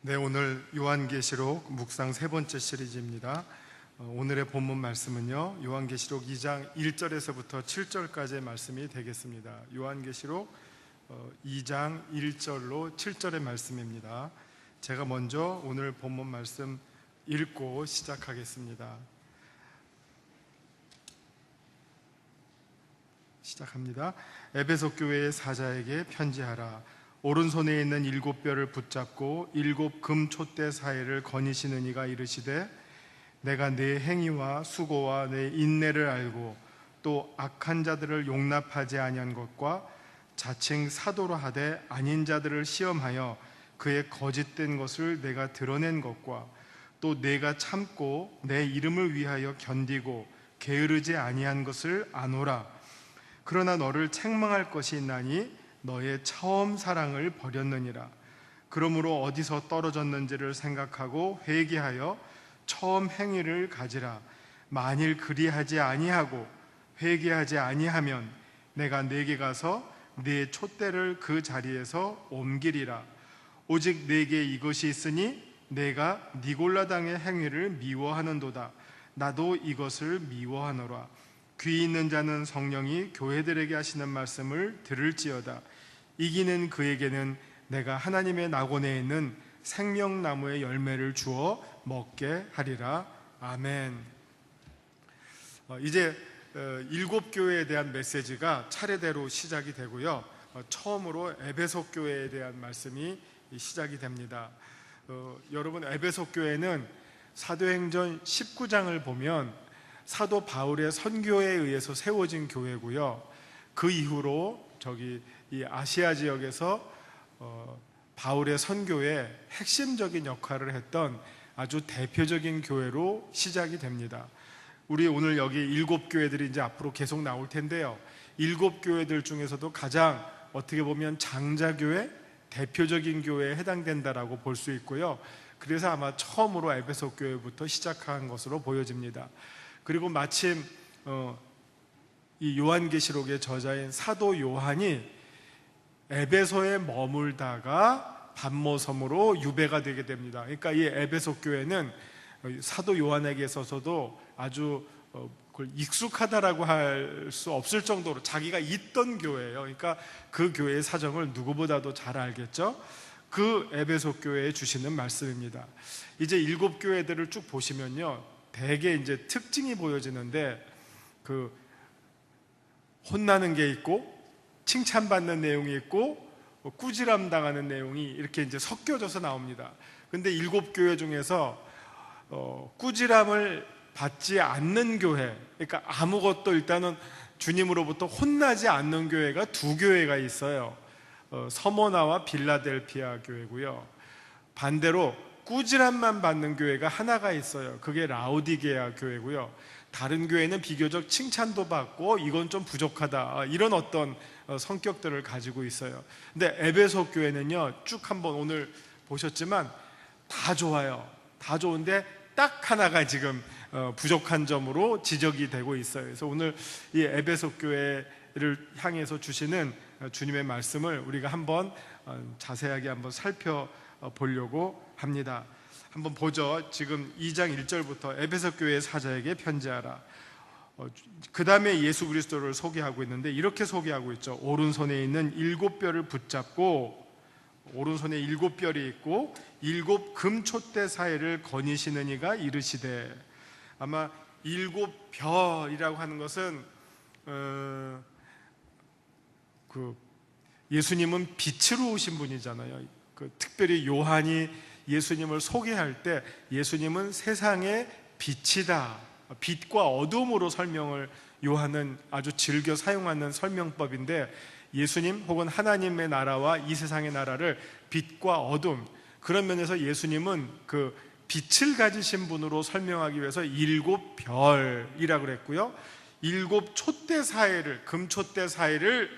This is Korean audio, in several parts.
네, 오늘 요한계시록 묵상 세 번째 시리즈입니다. 오늘의 본문 말씀은요, 요한계시록 2장 1절에서부터 7절까지의 말씀이 되겠습니다. 요한계시록 2장 1절로 7절의 말씀입니다. 제가 먼저 오늘 본문 말씀 읽고 시작하겠습니다. 시작합니다. 에베소 교회의 사자에게 편지하라. 오른손에 있는 7뼈를 붙잡고 7 금촛대 사이를 거니시는 이가 이르시되, 내가 네 행위와 수고와 네 인내를 알고 또 악한 자들을 용납하지 아니한 것과 자칭 사도로 하되 아닌 자들을 시험하여 그의 거짓된 것을 내가 드러낸 것과 또 내가 참고 내 이름을 위하여 견디고 게으르지 아니한 것을 아노라. 그러나 너를 책망할 것이 있나니 너의 처음 사랑을 버렸느니라. 그러므로 어디서 떨어졌는지를 생각하고 회개하여 처음 행위를 가지라. 만일 그리하지 아니하고 회개하지 아니하면 내가 네게 가서 네 촛대를 그 자리에서 옮기리라. 오직 네게 이것이 있으니 내가 니골라당의 행위를 미워하는도다. 나도 이것을 미워하노라. 귀 있는 자는 성령이 교회들에게 하시는 말씀을 들을지어다. 이기는 그에게는 내가 하나님의 낙원에 있는 생명나무의 열매를 주어 먹게 하리라. 아멘. 이제 7 교회에 대한 메시지가 차례대로 시작이 되고요, 처음으로 에베소 교회에 대한 말씀이 시작이 됩니다. 여러분, 에베소 교회는 사도행전 19장을 보면 사도 바울의 선교에 의해서 세워진 교회고요, 그 이후로 이 아시아 지역에서 바울의 선교에 핵심적인 역할을 했던 아주 대표적인 교회로 시작이 됩니다. 우리 오늘 여기 7 교회들이 이제 앞으로 계속 나올 텐데요, 7 교회들 중에서도 가장 어떻게 보면 장자교회, 대표적인 교회에 해당된다라고 볼 수 있고요, 그래서 아마 처음으로 에베소 교회부터 시작한 것으로 보여집니다. 그리고 마침 이 요한계시록의 저자인 사도 요한이 에베소에 머물다가 반모섬으로 유배가 되게 됩니다. 그러니까 이 에베소 교회는 사도 요한에게 있어서도 아주 그걸 익숙하다라고 할 수 없을 정도로 자기가 있던 교회예요. 그러니까 그 교회의 사정을 누구보다도 잘 알겠죠. 그 에베소 교회에 주시는 말씀입니다. 이제 7 교회들을 쭉 보시면요, 대개 이제 특징이 보여지는데, 혼나는 게 있고 칭찬받는 내용이 있고 꾸지람 당하는 내용이 이렇게 이제 섞여져서 나옵니다. 근데 7 교회 중에서 꾸지람을 받지 않는 교회, 그러니까 아무것도 일단은 주님으로부터 혼나지 않는 교회가 2 교회가 있어요. 서모나와 빌라델피아 교회고요, 반대로 꾸지람만 받는 교회가 하나가 있어요. 그게 라오디게아 교회고요, 다른 교회는 비교적 칭찬도 받고 이건 좀 부족하다, 이런 어떤 성격들을 가지고 있어요. 근데 에베소 교회는요, 쭉 한번 오늘 보셨지만 다 좋아요. 다 좋은데 딱 하나가 지금 부족한 점으로 지적이 되고 있어요. 그래서 오늘 이 에베소 교회를 향해서 주시는 주님의 말씀을 우리가 한번 자세하게 한번 살펴보려고 합니다. 한번 보죠. 지금 2장 1절부터 에베소 교회의 사자에게 편지하라. 그 다음에 예수 그리스도를 소개하고 있는데 이렇게 소개하고 있죠. 오른손에 있는 7뼈를 붙잡고, 오른손에 7뼈이 있고 7 금촛대 사이를 거니시는 이가 이르시되, 아마 7별이라고 하는 것은 예수님은 빛으로 오신 분이잖아요. 특별히 요한이 예수님을 소개할 때 예수님은 세상의 빛이다, 빛과 어둠으로 설명을 요한은 아주 즐겨 사용하는 설명법인데, 예수님 혹은 하나님의 나라와 이 세상의 나라를 빛과 어둠, 그런 면에서 예수님은 그 빛을 가지신 분으로 설명하기 위해서 7별이라고 그랬고요, 7 촛대 사이를, 금촛대 사이를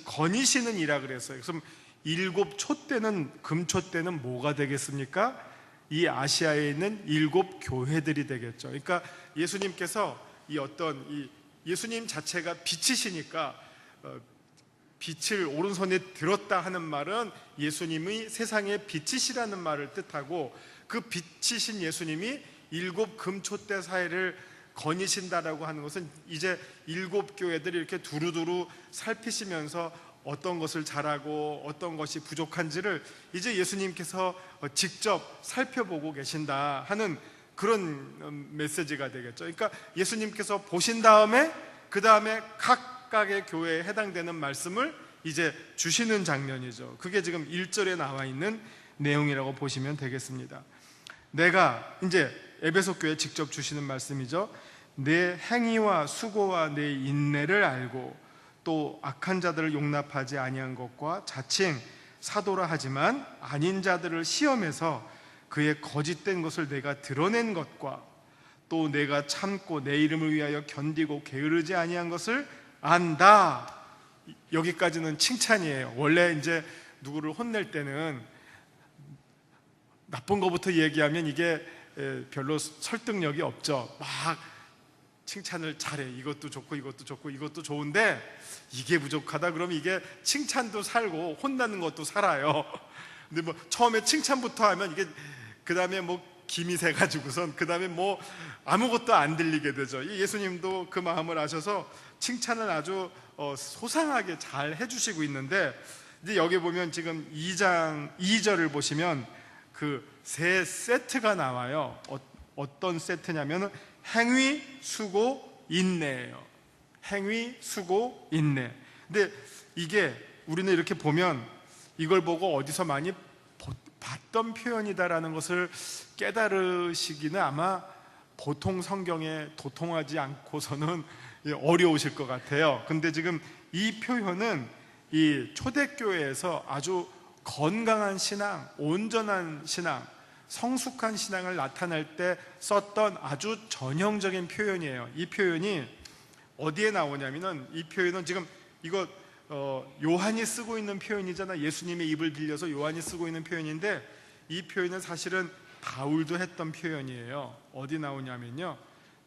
거니시는 이라 그랬어요. 그럼 7 촛대는, 금촛대는 뭐가 되겠습니까? 이 아시아에 있는 7 교회들이 되겠죠. 그러니까 예수님께서 이 예수님 자체가 빛이시니까 빛을 오른손에 들었다 하는 말은 예수님이 세상의 빛이시라는 말을 뜻하고, 그 빛이신 예수님이 일곱 금촛대 사이를 거니신다라고 하는 것은 이제 일곱 교회들이 이렇게 두루두루 살피시면서 어떤 것을 잘하고 어떤 것이 부족한지를 이제 예수님께서 직접 살펴보고 계신다 하는 그런 메시지가 되겠죠. 그러니까 예수님께서 보신 다음에 그 다음에 각각의 교회에 해당되는 말씀을 이제 주시는 장면이죠. 그게 지금 1절에 나와 있는 내용이라고 보시면 되겠습니다. 내가, 이제 에베소 교회에 직접 주시는 말씀이죠. 내 행위와 수고와 내 인내를 알고 또 악한 자들을 용납하지 아니한 것과 자칭 사도라 하지만 아닌 자들을 시험해서 그의 거짓된 것을 내가 드러낸 것과 또 내가 참고 내 이름을 위하여 견디고 게으르지 아니한 것을 안다. 여기까지는 칭찬이에요. 원래 이제 누구를 혼낼 때는 나쁜 것부터 얘기하면 이게 별로 설득력이 없죠. 막 칭찬을 잘해. 이것도 좋고 이것도 좋고 이것도 좋은데 이게 부족하다 그러면 이게 칭찬도 살고 혼나는 것도 살아요. 근데 뭐 처음에 칭찬부터 하면 이게 그 다음에 뭐 김이 새가지고선 그 다음에 뭐 아무것도 안 들리게 되죠. 예수님도 그 마음을 아셔서 칭찬을 아주 소상하게 잘 해주시고 있는데, 이제 여기 보면 지금 2장 2절을 보시면 그 세 세트가 나와요. 어떤 세트냐면 행위, 수고, 인내예요. 행위, 수고, 인내. 근데 이게 우리는 이렇게 보면 이걸 보고 어디서 많이 봤던 표현이다라는 것을 깨달으시기는 아마 보통 성경에 도통하지 않고서는 어려우실 것 같아요. 근데 지금 이 표현은 이 초대교회에서 아주 건강한 신앙, 온전한 신앙, 성숙한 신앙을 나타낼 때 썼던 아주 전형적인 표현이에요. 이 표현이 어디에 나오냐면은, 이 표현은 지금 이거 요한이 쓰고 있는 표현이잖아. 예수님의 입을 빌려서 요한이 쓰고 있는 표현인데, 이 표현은 사실은 바울도 했던 표현이에요. 어디 나오냐면요,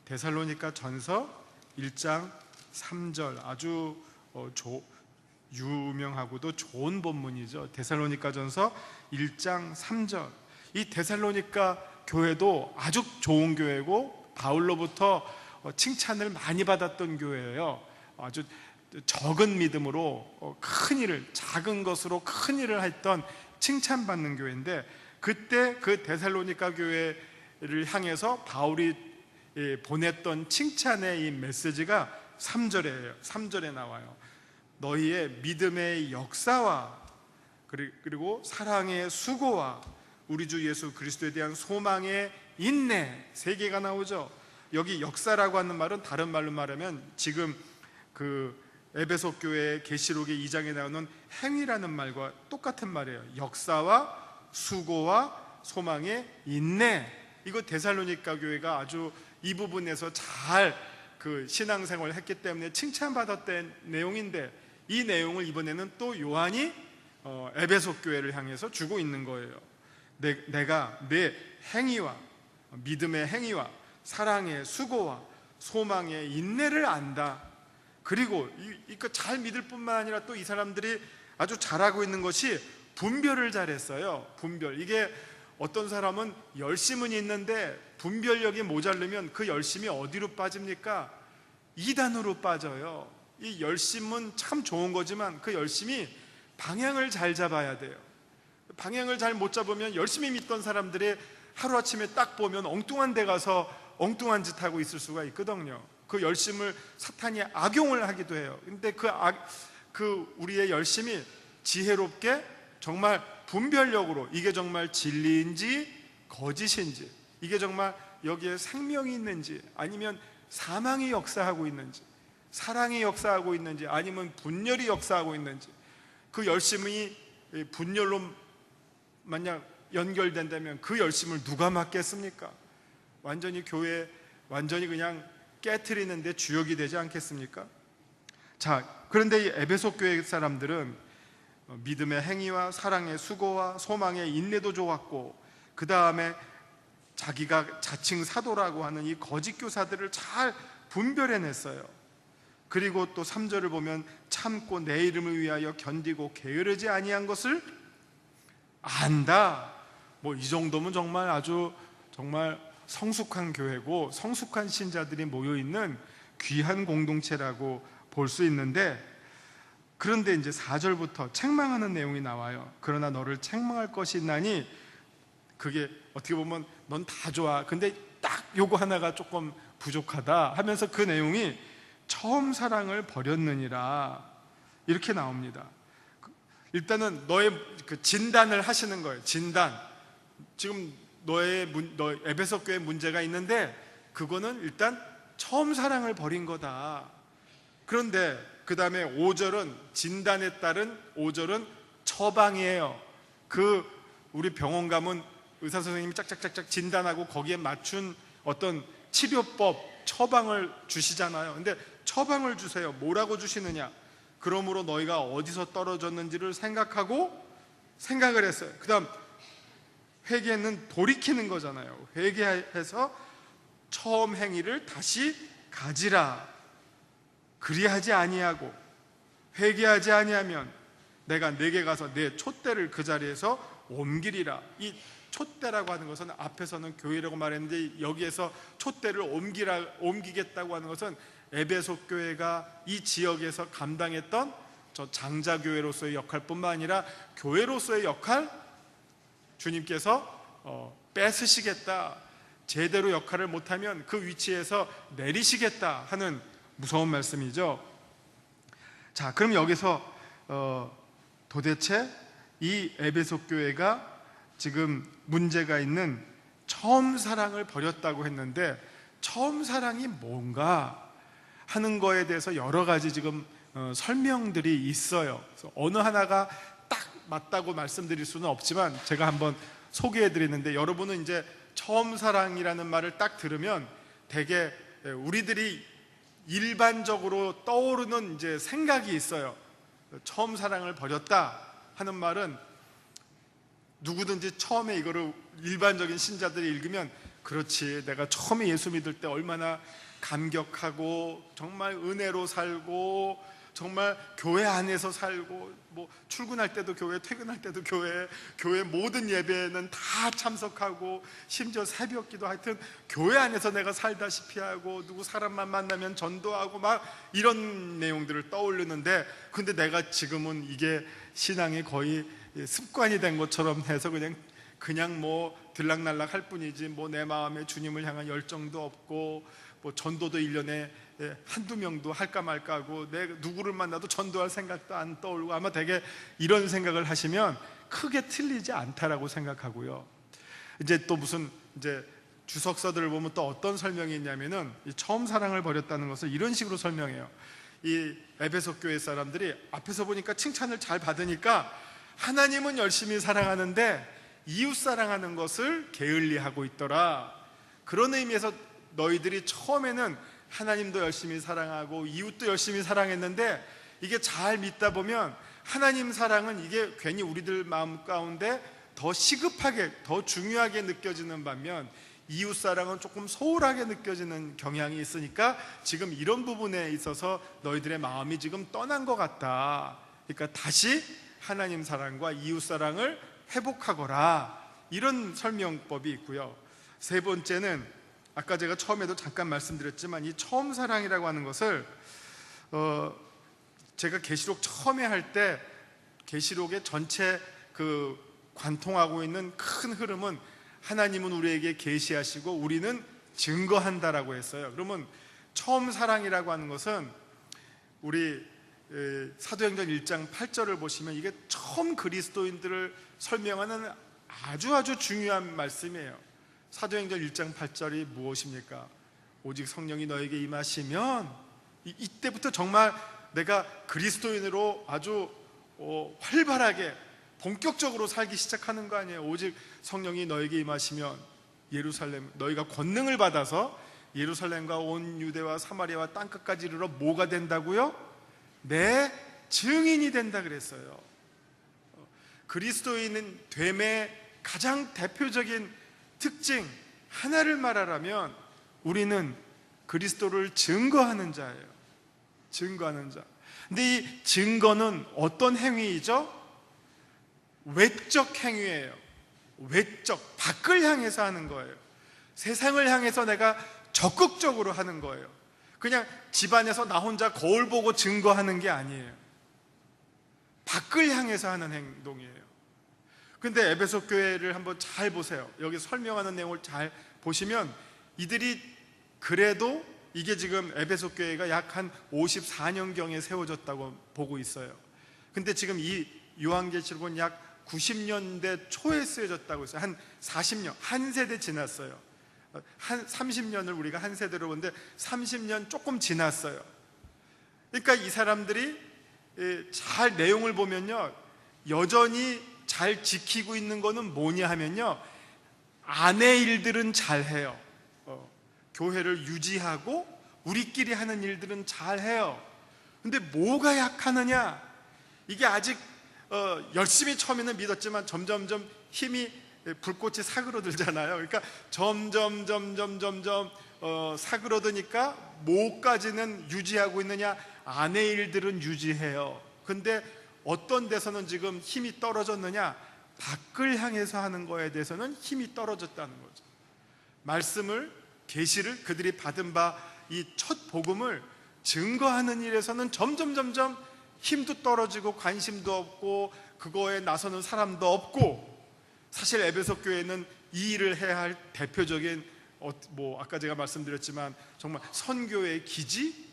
데살로니가 전서 1장 3절, 아주 유명하고도 좋은 본문이죠. 데살로니가 전서 1장 3절. 이 데살로니가 교회도 아주 좋은 교회고 바울로부터 칭찬을 많이 받았던 교회예요. 아주 적은 믿음으로 큰 일을, 작은 것으로 큰 일을 했던 칭찬받는 교회인데, 그때 그 데살로니가 교회를 향해서 바울이 보냈던 칭찬의 이 메시지가 3절이에요. 3절에 나와요. 너희의 믿음의 역사와 그리고 사랑의 수고와 우리 주 예수 그리스도에 대한 소망의 인내, 세 개가 나오죠. 여기 역사라고 하는 말은 다른 말로 말하면 지금 그 에베소 교회 계시록의 2장에 나오는 행위라는 말과 똑같은 말이에요. 역사와 수고와 소망의 인내. 이거 데살로니가 교회가 아주 이 부분에서 잘 그 신앙생활을 했기 때문에 칭찬받았던 내용인데, 이 내용을 이번에는 또 요한이 에베소 교회를 향해서 주고 있는 거예요. 내가 내 행위와 믿음의 행위와 사랑의 수고와 소망의 인내를 안다. 그리고 이거 잘 믿을 뿐만 아니라 또 이 사람들이 아주 잘하고 있는 것이 분별을 잘했어요. 분별. 이게 어떤 사람은 열심은 있는데 분별력이 모자르면 그 열심이 어디로 빠집니까? 이단으로 빠져요. 이 열심은 참 좋은 거지만 그 열심이 방향을 잘 잡아야 돼요. 방향을 잘 못 잡으면 열심히 믿던 사람들이 하루아침에 딱 보면 엉뚱한 데 가서 엉뚱한 짓 하고 있을 수가 있거든요. 그 열심을 사탄이 악용을 하기도 해요. 근데 그 우리의 열심이 지혜롭게 정말 분별력으로 이게 정말 진리인지 거짓인지, 이게 정말 여기에 생명이 있는지 아니면 사망이 역사하고 있는지, 사랑이 역사하고 있는지 아니면 분열이 역사하고 있는지, 그 열심이 분열로 만약 연결된다면 그 열심을 누가 맡겠습니까? 완전히 교회 완전히 그냥 깨트리는데 주역이 되지 않겠습니까? 자, 그런데 이 에베소 교회 사람들은 믿음의 행위와 사랑의 수고와 소망의 인내도 좋았고, 그 다음에 자기가 자칭 사도라고 하는 이 거짓 교사들을 잘 분별해냈어요. 그리고 또 3절을 보면 참고 내 이름을 위하여 견디고 게으르지 아니한 것을 안다. 뭐 이 정도면 정말 아주 정말 성숙한 교회고 성숙한 신자들이 모여있는 귀한 공동체라고 볼 수 있는데, 그런데 이제 4절부터 책망하는 내용이 나와요. 그러나 너를 책망할 것이 있나니, 그게 어떻게 보면 넌 다 좋아, 근데 딱 요거 하나가 조금 부족하다 하면서 그 내용이 처음 사랑을 버렸느니라 이렇게 나옵니다. 일단은 너의 그 진단을 하시는 거예요. 진단. 지금 너 에베소 교회 문제가 있는데 그거는 일단 처음 사랑을 버린 거다. 그런데 그 다음에 5절은 진단에 따른 5절은 처방이에요. 우리 병원 가면 의사 선생님이 짝짝짝짝 진단하고 거기에 맞춘 어떤 치료법, 처방을 주시잖아요. 근데 처방을 주세요. 뭐라고 주시느냐? 그러므로 너희가 어디서 떨어졌는지를 생각을 했어요. 그 다음 회개는 돌이키는 거잖아요. 회개해서 처음 행위를 다시 가지라. 그리하지 아니하고 회개하지 아니하면 내가 내게 가서 내 촛대를 그 자리에서 옮기리라. 이 촛대라고 하는 것은 앞에서는 교회라고 말했는데 여기에서 촛대를 옮기겠다고 하는 것은 에베소 교회가 이 지역에서 감당했던 저 장자교회로서의 역할뿐만 아니라 교회로서의 역할, 주님께서 뺏으시겠다, 제대로 역할을 못하면 그 위치에서 내리시겠다 하는 무서운 말씀이죠. 자, 그럼 여기서 도대체 이 에베소 교회가 지금 문제가 있는 처음 사랑을 버렸다고 했는데 처음 사랑이 뭔가 하는 거에 대해서 여러 가지 지금 설명들이 있어요. 그래서 어느 하나가 딱 맞다고 말씀드릴 수는 없지만 제가 한번 소개해 드리는데, 여러분은 이제 처음 사랑이라는 말을 딱 들으면 되게 우리들이 일반적으로 떠오르는 이제 생각이 있어요. 처음 사랑을 버렸다 하는 말은 누구든지 처음에 이거를 일반적인 신자들이 읽으면, 그렇지, 내가 처음에 예수 믿을 때 얼마나 감격하고 정말 은혜로 살고 정말 교회 안에서 살고 뭐 출근할 때도 교회, 퇴근할 때도 교회 모든 예배는 다 참석하고 심지어 새벽기도, 하여튼 교회 안에서 내가 살다시피 하고 누구 사람만 만나면 전도하고 막 이런 내용들을 떠올리는데, 근데 내가 지금은 이게 신앙이 거의 습관이 된 것처럼 해서 그냥 뭐 들락날락 할 뿐이지 뭐 내 마음에 주님을 향한 열정도 없고 뭐 전도도 1년에 한두 명도 할까 말까 하고 내가 누구를 만나도 전도할 생각도 안 떠올고, 아마 되게 이런 생각을 하시면 크게 틀리지 않다라고 생각하고요. 이제 또 무슨 이제 주석서들을 보면 또 어떤 설명이 있냐면은 이 처음 사랑을 버렸다는 것을 이런 식으로 설명해요. 이 에베소 교회 사람들이 앞에서 보니까 칭찬을 잘 받으니까 하나님은 열심히 사랑하는데 이웃 사랑하는 것을 게을리하고 있더라. 그런 의미에서 너희들이 처음에는 하나님도 열심히 사랑하고 이웃도 열심히 사랑했는데 이게 잘 믿다 보면 하나님 사랑은 이게 괜히 우리들 마음 가운데 더 시급하게, 더 중요하게 느껴지는 반면 이웃 사랑은 조금 소홀하게 느껴지는 경향이 있으니까 지금 이런 부분에 있어서 너희들의 마음이 지금 떠난 것 같다. 그러니까 다시 하나님 사랑과 이웃 사랑을 회복하거라, 이런 설명법이 있고요. 세 번째는 아까 제가 처음에도 잠깐 말씀드렸지만 이 처음 사랑이라고 하는 것을 제가 계시록 처음에 할 때 계시록의 전체 그 관통하고 있는 큰 흐름은 하나님은 우리에게 계시하시고 우리는 증거한다라고 했어요. 그러면 처음 사랑이라고 하는 것은 우리 사도행전 1장 8절을 보시면 이게 처음 그리스도인들을 설명하는 아주 중요한 말씀이에요. 사도행전 1장 8절이 무엇입니까? 오직 성령이 너에게 임하시면, 이때부터 정말 내가 그리스도인으로 아주 활발하게 본격적으로 살기 시작하는 거 아니에요. 오직 성령이 너에게 임하시면 예루살렘, 너희가 권능을 받아서 예루살렘과 온 유대와 사마리아와 땅끝까지 이르러 뭐가 된다고요? 내 증인이 된다 그랬어요. 그리스도인은 됨의 가장 대표적인 특징 하나를 말하라면 우리는 그리스도를 증거하는 자예요. 증거하는 자. 근데 이 증거는 어떤 행위이죠? 외적 행위예요. 외적, 밖을 향해서 하는 거예요. 세상을 향해서 내가 적극적으로 하는 거예요. 그냥 집안에서 나 혼자 거울 보고 증거하는 게 아니에요. 밖을 향해서 하는 행동이에요. 근데 에베소 교회를 한번 잘 보세요. 여기 설명하는 내용을 잘 보시면 이들이 그래도 이게 지금 에베소 교회가 약 한 54년경에 세워졌다고 보고 있어요. 근데 지금 이 요한계시록은 약 90년대 초에 쓰여졌다고 했어요. 한 40년, 한 세대 지났어요. 한 30년을 우리가 한 세대로 보는데 30년 조금 지났어요. 그러니까 이 사람들이 잘 내용을 보면요, 여전히 잘 지키고 있는 거는 뭐냐 하면요, 안의 일들은 잘해요. 교회를 유지하고 우리끼리 하는 일들은 잘해요. 근데 뭐가 약하느냐? 이게 아직 열심히 처음에는 믿었지만 점점점 힘이, 불꽃이 사그러들잖아요. 그러니까 점점 사그러드니까 뭐까지는 유지하고 있느냐? 안의 일들은 유지해요. 근데 어떤 데서는 지금 힘이 떨어졌느냐? 밖을 향해서 하는 거에 대해서는 힘이 떨어졌다는 거죠. 말씀을, 계시를, 그들이 받은 바 이 첫 복음을 증거하는 일에서는 점점 힘도 떨어지고 관심도 없고 그거에 나서는 사람도 없고, 사실 에베소 교회는 이 일을 해야 할 대표적인 아까 제가 말씀드렸지만 정말 선교의 기지,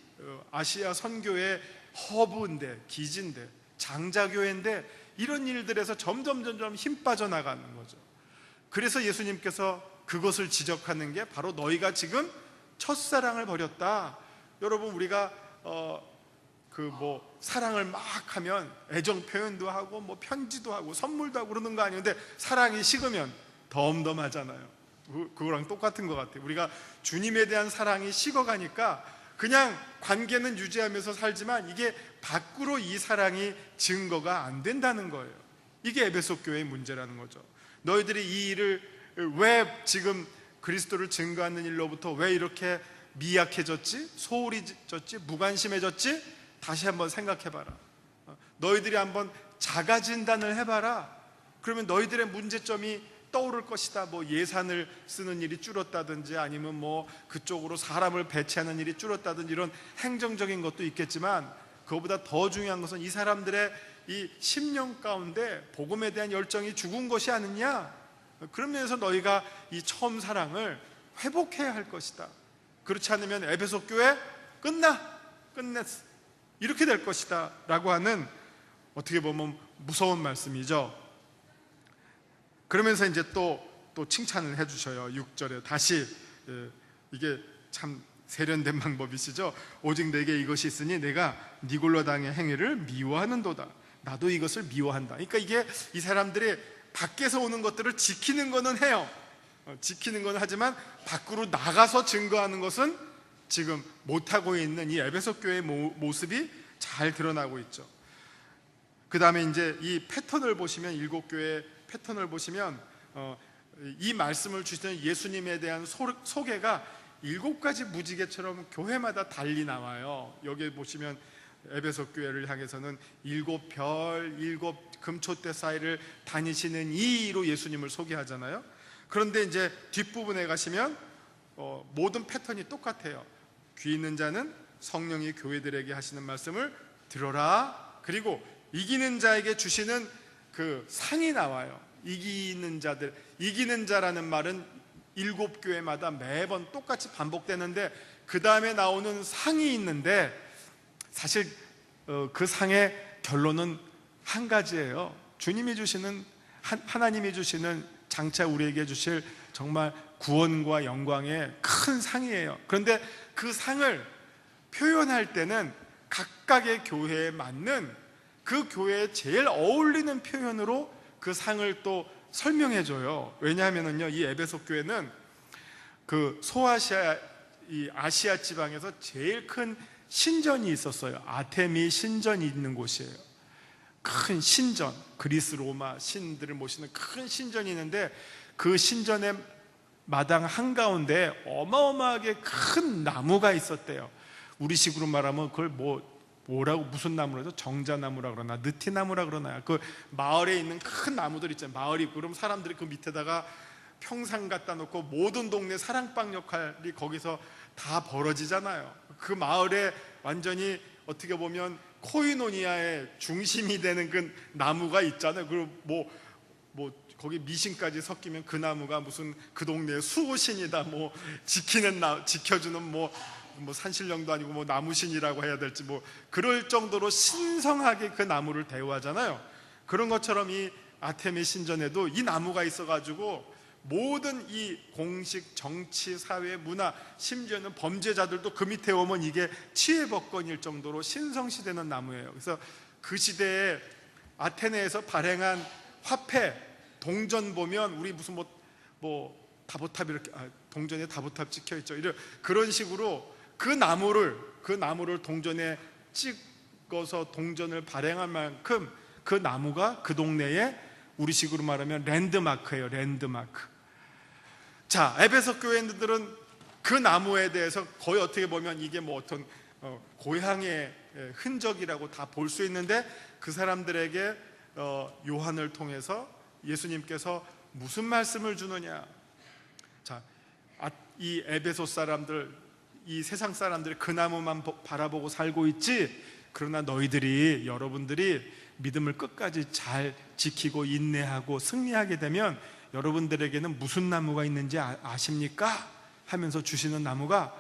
아시아 선교의 허브인데, 기지인데, 장자교회인데, 이런 일들에서 점점 힘 빠져나가는 거죠. 그래서 예수님께서 그것을 지적하는 게 바로 너희가 지금 첫사랑을 버렸다. 여러분, 우리가 사랑을 막 하면 애정 표현도 하고 편지도 하고 선물도 하고 그러는 거 아니에요. 근데 사랑이 식으면 덤덤하잖아요. 그거랑 똑같은 것 같아요. 우리가 주님에 대한 사랑이 식어가니까 그냥 관계는 유지하면서 살지만 이게 밖으로 이 사랑이 증거가 안 된다는 거예요. 이게 에베소 교회의 문제라는 거죠. 너희들이 이 일을 왜 지금 그리스도를 증거하는 일로부터 왜 이렇게 미약해졌지? 소홀히 졌지? 무관심해졌지? 다시 한번 생각해봐라. 너희들이 한번 자가 진단을 해봐라. 그러면 너희들의 문제점이 떠오를 것이다. 예산을 쓰는 일이 줄었다든지, 아니면 그쪽으로 사람을 배치하는 일이 줄었다든지, 이런 행정적인 것도 있겠지만, 그거보다 더 중요한 것은 이 사람들의 이 심령 가운데 복음에 대한 열정이 죽은 것이 아니냐. 그런 면에서 너희가 이 처음 사랑을 회복해야 할 것이다. 그렇지 않으면 에베소 교회 끝냈어, 이렇게 될 것이다 라고 하는, 어떻게 보면 무서운 말씀이죠. 그러면서 이제 또 칭찬을 해주셔요. 6절에 다시, 이게 참 세련된 방법이시죠. 오직 내게 이것이 있으니 내가 니골라당의 행위를 미워하는도다. 나도 이것을 미워한다. 그러니까 이게 이 사람들이 밖에서 오는 것들을 지키는 거는 해요. 지키는 건 하지만 밖으로 나가서 증거하는 것은 지금 못하고 있는 이 에베소 교회의 모습이 잘 드러나고 있죠. 그 다음에 이제 이 패턴을 보시면, 일곱 교회의 패턴을 보시면 이 말씀을 주시는 예수님에 대한 소개가 7가지 무지개처럼 교회마다 달리 나와요. 여기 보시면 에베소 교회를 향해서는 7별, 7 금초대 사이를 다니시는 이로 예수님을 소개하잖아요. 그런데 이제 뒷부분에 가시면 모든 패턴이 똑같아요. 귀 있는 자는 성령이 교회들에게 하시는 말씀을 들어라. 그리고 이기는 자에게 주시는 그 상이 나와요. 이기는 자들, 이기는 자라는 말은 7교회마다 매번 똑같이 반복되는데, 그 다음에 나오는 상이 있는데, 사실 그 상의 결론은 한 가지예요. 주님이 주시는, 하나님이 주시는, 장차 우리에게 주실 정말 구원과 영광의 큰 상이에요. 그런데 그 상을 표현할 때는 각각의 교회에 맞는, 그 교회에 제일 어울리는 표현으로 그 상을 또 설명해줘요. 왜냐하면요, 이 에베소 교회는 그 소아시아, 이 아시아 지방에서 제일 큰 신전이 있었어요. 아테미 신전이 있는 곳이에요. 큰 신전, 그리스 로마 신들을 모시는 큰 신전이 있는데, 그 신전의 마당 한가운데 어마어마하게 큰 나무가 있었대요. 우리식으로 말하면 그걸 뭐라고 무슨 나무라 죠? 정자나무라 그러나 느티나무라 그러나요? 그 마을에 있는 큰 나무들 있잖아요. 마을이 있고 그럼 사람들이 그 밑에다가 평상 갖다 놓고 모든 동네 사랑방 역할이 거기서 다 벌어지잖아요. 그 마을에 완전히 어떻게 보면 코이노니아의 중심이 되는 그 나무가 있잖아요. 그리고 거기 미신까지 섞이면 그 나무가 무슨 그 동네의 수호신이다, 지켜주는 산신령도 아니고 나무신이라고 해야 될지 그럴 정도로 신성하게 그 나무를 대우하잖아요. 그런 것처럼 이 아테미 신전에도 이 나무가 있어가지고 모든 이 공식, 정치, 사회, 문화, 심지어는 범죄자들도 그 밑에 오면 이게 치외법권일 정도로 신성시되는 나무예요. 그래서 그 시대에 아테네에서 발행한 화폐, 동전 보면 우리 무슨 다보탑 이렇게 동전에 다보탑 찍혀 있죠. 그런 식으로 그 나무를 동전에 찍어서 동전을 발행할 만큼 그 나무가 그 동네에 우리식으로 말하면 랜드마크예요. 랜드마크. 자, 에베소 교회들은 그 나무에 대해서 거의 어떻게 보면 이게 어떤 고향의 흔적이라고 다 볼 수 있는데 그 사람들에게 요한을 통해서 예수님께서 무슨 말씀을 주느냐. 자, 이 에베소 사람들, 이 세상 사람들이 그 나무만 바라보고 살고 있지, 그러나 여러분들이 믿음을 끝까지 잘 지키고 인내하고 승리하게 되면 여러분들에게는 무슨 나무가 있는지 아십니까? 하면서 주시는 나무가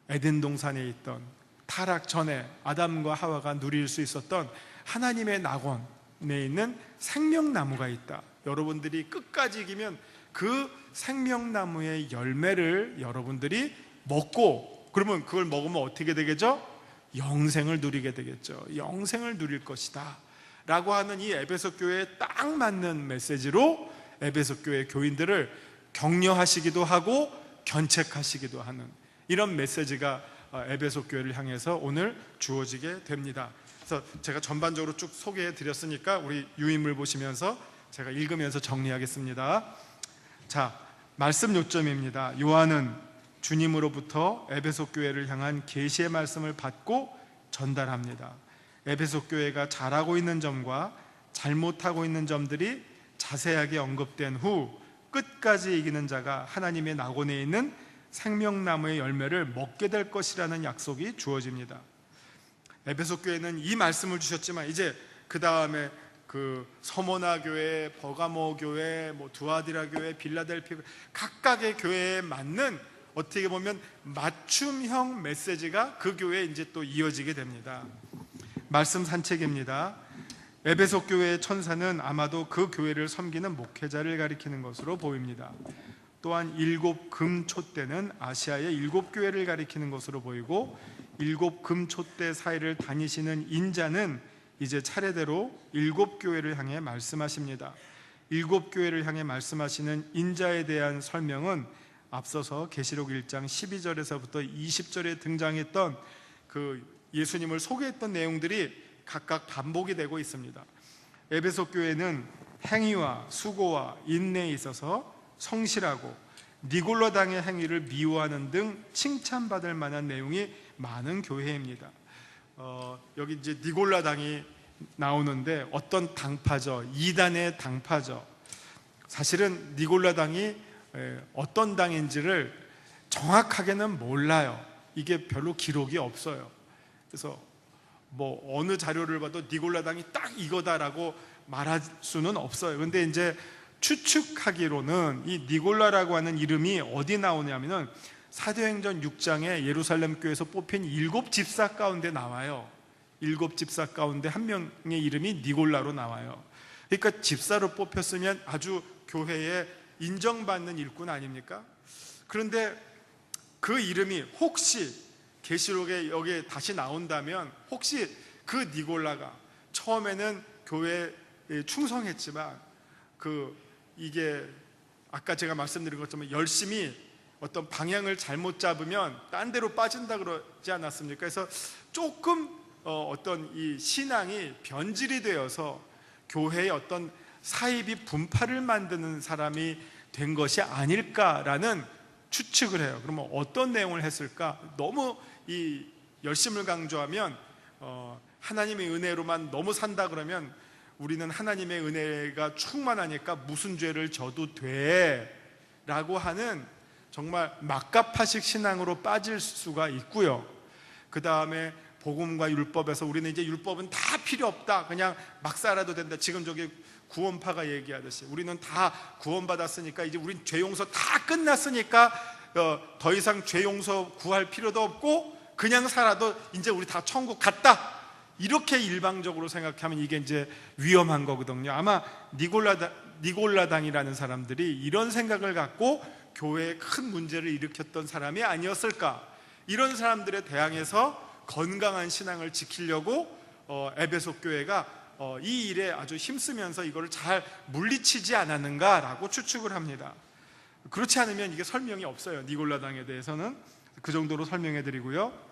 에덴 동산에 있던 타락 전에 아담과 하와가 누릴 수 있었던 하나님의 낙원에 있는 생명나무가 있다. 여러분들이 끝까지 이기면 그 생명나무의 열매를 여러분들이 먹고, 그러면 그걸 먹으면 어떻게 되겠죠? 영생을 누리게 되겠죠. 영생을 누릴 것이다 라고 하는 이 에베소 교회에 딱 맞는 메시지로 에베소 교회 교인들을 격려하시기도 하고 견책하시기도 하는 이런 메시지가 에베소 교회를 향해서 오늘 주어지게 됩니다. 그래서 제가 전반적으로 쭉 소개해 드렸으니까 우리 유인물 보시면서 제가 읽으면서 정리하겠습니다. 자, 말씀 요점입니다. 요한은 주님으로부터 에베소 교회를 향한 계시의 말씀을 받고 전달합니다. 에베소 교회가 잘하고 있는 점과 잘못하고 있는 점들이 자세하게 언급된 후 끝까지 이기는 자가 하나님의 낙원에 있는 생명나무의 열매를 먹게 될 것이라는 약속이 주어집니다. 에베소 교회는 이 말씀을 주셨지만 이제 그 다음에 그 서모나 교회, 버가모 교회, 두아디라 교회, 빌라델피아 각각의 교회에 맞는 어떻게 보면 맞춤형 메시지가 그 교회에 이제 또 이어지게 됩니다. 말씀 산책입니다. 에베소 교회의 천사는 아마도 그 교회를 섬기는 목회자를 가리키는 것으로 보입니다. 또한 7 금촛대는 아시아의 7 교회를 가리키는 것으로 보이고 7 금촛대 사이를 다니시는 인자는 이제 차례대로 7 교회를 향해 말씀하십니다. 7 교회를 향해 말씀하시는 인자에 대한 설명은 앞서서 계시록 1장 12절에서부터 20절에 등장했던 그 예수님을 소개했던 내용들이 각각 반복이 되고 있습니다. 에베소 교회는 행위와 수고와 인내에 있어서 성실하고 니골라당의 행위를 미워하는 등 칭찬받을 만한 내용이 많은 교회입니다. 여기 이제 니골라당이 나오는데 어떤 당파죠? 이단의 당파죠. 사실은 니골라당이 어떤 당인지를 정확하게는 몰라요. 이게 별로 기록이 없어요. 그래서 어느 자료를 봐도 니골라당이 딱 이거다라고 말할 수는 없어요. 근데 이제 추측하기로는 이 니골라라고 하는 이름이 어디 나오냐면은 사도행전 6장에 예루살렘 교회에서 뽑힌 7 집사 가운데 나와요. 7 집사 가운데 한 명의 이름이 니골라로 나와요. 그러니까 집사로 뽑혔으면 아주 교회에 인정받는 일꾼 아닙니까? 그런데 그 이름이 혹시 계시록에 여기에 다시 나온다면 혹시 그 니골라가 처음에는 교회에 충성했지만 이게 아까 제가 말씀드린 것처럼 열심히 어떤 방향을 잘못 잡으면 딴 데로 빠진다 그러지 않았습니까? 그래서 조금 어떤 이 신앙이 변질이 되어서 교회의 어떤 사이비 분파를 만드는 사람이 된 것이 아닐까라는 추측을 해요. 그러면 어떤 내용을 했을까? 너무 이 열심을 강조하면 하나님의 은혜로만 너무 산다 그러면 우리는 하나님의 은혜가 충만하니까 무슨 죄를 져도 돼 라고 하는 정말 막가파식 신앙으로 빠질 수가 있고요. 그 다음에 복음과 율법에서 우리는 이제 율법은 다 필요 없다, 그냥 막 살아도 된다. 지금 저기 구원파가 얘기하듯이 우리는 다 구원받았으니까 이제 우린 죄 용서 다 끝났으니까 더 이상 죄 용서 구할 필요도 없고 그냥 살아도 이제 우리 다 천국 갔다, 이렇게 일방적으로 생각하면 이게 이제 위험한 거거든요. 아마 니골라당이라는 사람들이 이런 생각을 갖고 교회에 큰 문제를 일으켰던 사람이 아니었을까. 이런 사람들에 대항해서 건강한 신앙을 지키려고 에베소 교회가 이 일에 아주 힘쓰면서 이거를 잘 물리치지 않았는가라고 추측을 합니다. 그렇지 않으면 이게 설명이 없어요. 니골라당에 대해서는 그 정도로 설명해 드리고요.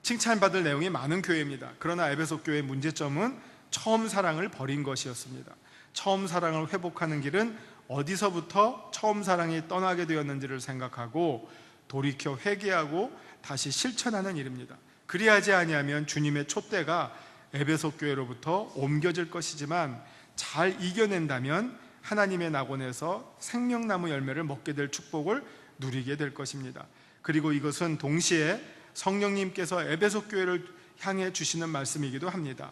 칭찬받을 내용이 많은 교회입니다. 그러나 에베소 교회의 문제점은 처음 사랑을 버린 것이었습니다. 처음 사랑을 회복하는 길은 어디서부터 처음 사랑이 떠나게 되었는지를 생각하고 돌이켜 회개하고 다시 실천하는 일입니다. 그리하지 아니하면 주님의 촛대가 에베소 교회로부터 옮겨질 것이지만 잘 이겨낸다면 하나님의 낙원에서 생명나무 열매를 먹게 될 축복을 누리게 될 것입니다. 그리고 이것은 동시에 성령님께서 에베소 교회를 향해 주시는 말씀이기도 합니다.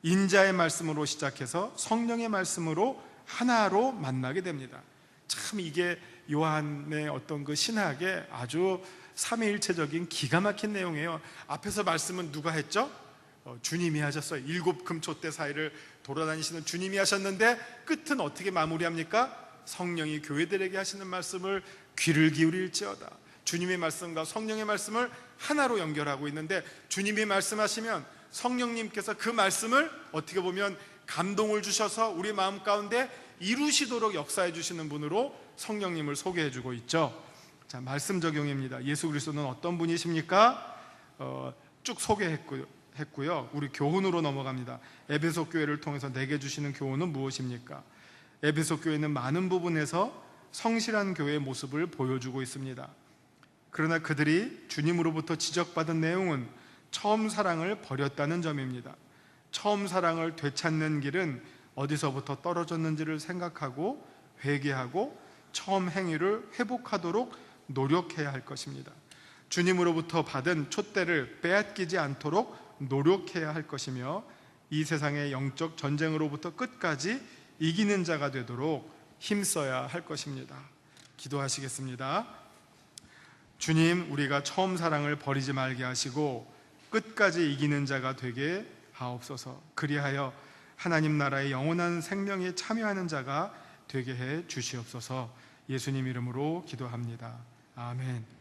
인자의 말씀으로 시작해서 성령의 말씀으로 하나로 만나게 됩니다. 참 이게 요한의 어떤 그 신학의 아주 삼위일체적인 기가 막힌 내용이에요. 앞에서 말씀은 누가 했죠? 주님이 하셨어요. 7 금촛대 사이를 돌아다니시는 주님이 하셨는데 끝은 어떻게 마무리합니까? 성령이 교회들에게 하시는 말씀을 귀를 기울일지어다. 주님의 말씀과 성령의 말씀을 하나로 연결하고 있는데, 주님이 말씀하시면 성령님께서 그 말씀을 어떻게 보면 감동을 주셔서 우리 마음 가운데 이루시도록 역사해 주시는 분으로 성령님을 소개해 주고 있죠. 자, 말씀 적용입니다. 예수 그리스도는 어떤 분이십니까? 쭉 소개했고요. 우리 교훈으로 넘어갑니다. 에베소 교회를 통해서 내게 주시는 교훈은 무엇입니까? 에베소 교회는 많은 부분에서 성실한 교회의 모습을 보여주고 있습니다. 그러나 그들이 주님으로부터 지적받은 내용은 처음 사랑을 버렸다는 점입니다. 처음 사랑을 되찾는 길은 어디서부터 떨어졌는지를 생각하고 회개하고 처음 행위를 회복하도록 노력해야 할 것입니다. 주님으로부터 받은 촛대를 빼앗기지 않도록 노력해야 할 것이며 이 세상의 영적 전쟁으로부터 끝까지 이기는 자가 되도록 힘써야 할 것입니다. 기도하시겠습니다. 주님, 우리가 처음 사랑을 버리지 말게 하시고 끝까지 이기는 자가 되게 하옵소서. 그리하여 하나님 나라의 영원한 생명에 참여하는 자가 되게 해 주시옵소서. 예수님 이름으로 기도합니다. 아멘.